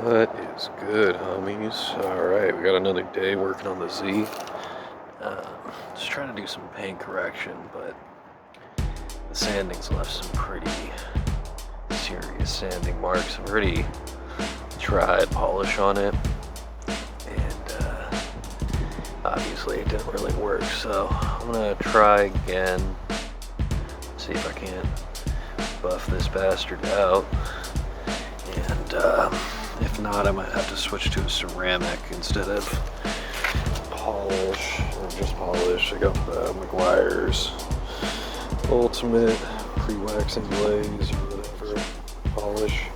What is good, homies? Alright, we got another day working on the Z. Just trying to do some paint correction, but the sanding's left some pretty serious sanding marks. I've already tried polish on it, and obviously it didn't really work, so I'm gonna try again, see if I can't buff this bastard out, and if not, I might have to switch to a ceramic instead of polish, or just polish. I got the Meguiar's Ultimate Pre-Waxing Glaze or whatever polish.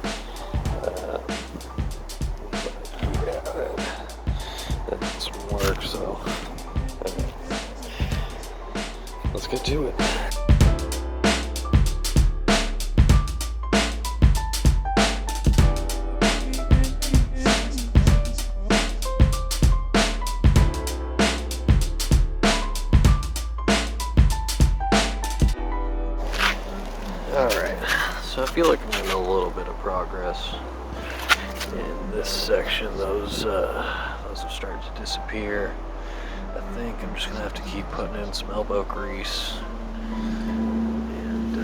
That needs some work, so let's get to it. Alright, so I feel like I'm getting a little bit of progress in this section. Those have started to disappear. I think I'm just gonna have to keep putting in some elbow grease and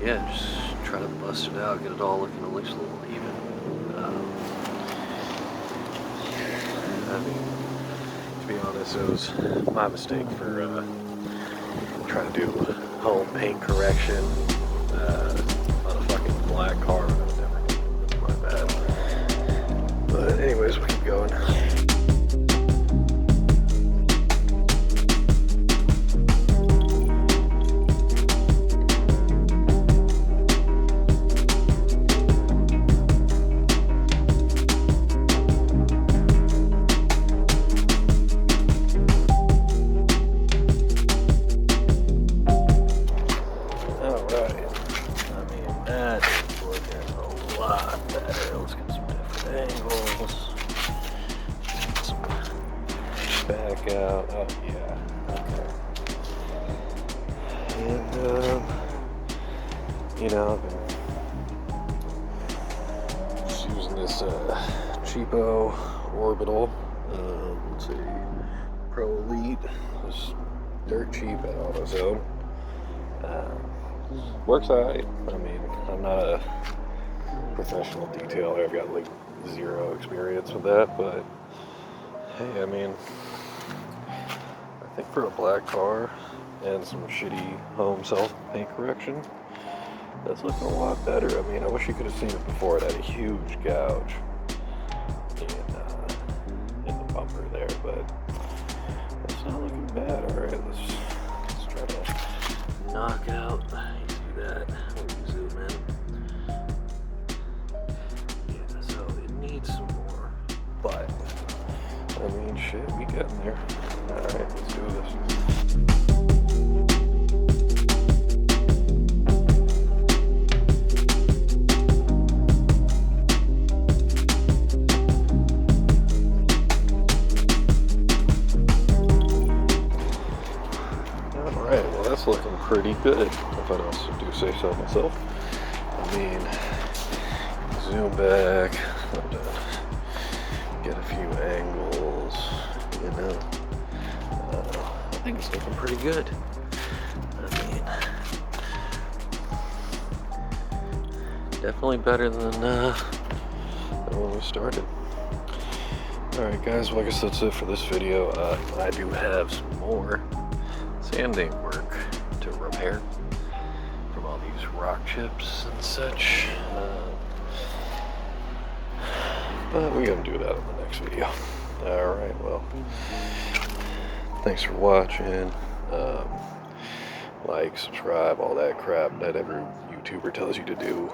yeah, just try to bust it out, get it all looking at least a little even. I mean, to be honest, it was my mistake for trying to do home paint correction on a fucking black car. That's my bad. But anyways, we'll keep going. Back out. Oh yeah. Okay. And you know, I've been just using this cheapo orbital. Let's see, Pro Elite. It's dirt cheap at AutoZone. Works alright. I mean, I'm not a professional detailer. I've got like zero experience with that, but hey, I mean, I think for a black car and some shitty home self-paint correction, that's looking a lot better. I mean, I wish you could have seen it before. It had a huge gouge in the bumper there, but it's not looking bad. Alright, let's try to knock out. You see that? Let me zoom in. Yeah, so it needs some more, but I mean, shit, we getting there. Alright, let's do this. Alright, well that's looking pretty good, if I don't do say so myself. I mean, zoom back, get a few angles, you know. I think it's looking pretty good. I mean, definitely better than when we started. Alright guys, well I guess that's it for this video. I do have some more sanding work to repair from all these rock chips and such. But we're gonna do that in the next video. Alright, well, thanks for watching. Like, subscribe, all that crap that every YouTuber tells you to do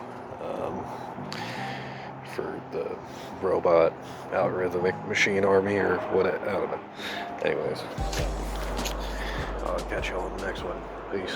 for the robot algorithmic machine army or what, I don't know. Anyways, I'll catch you all in the next one. Peace.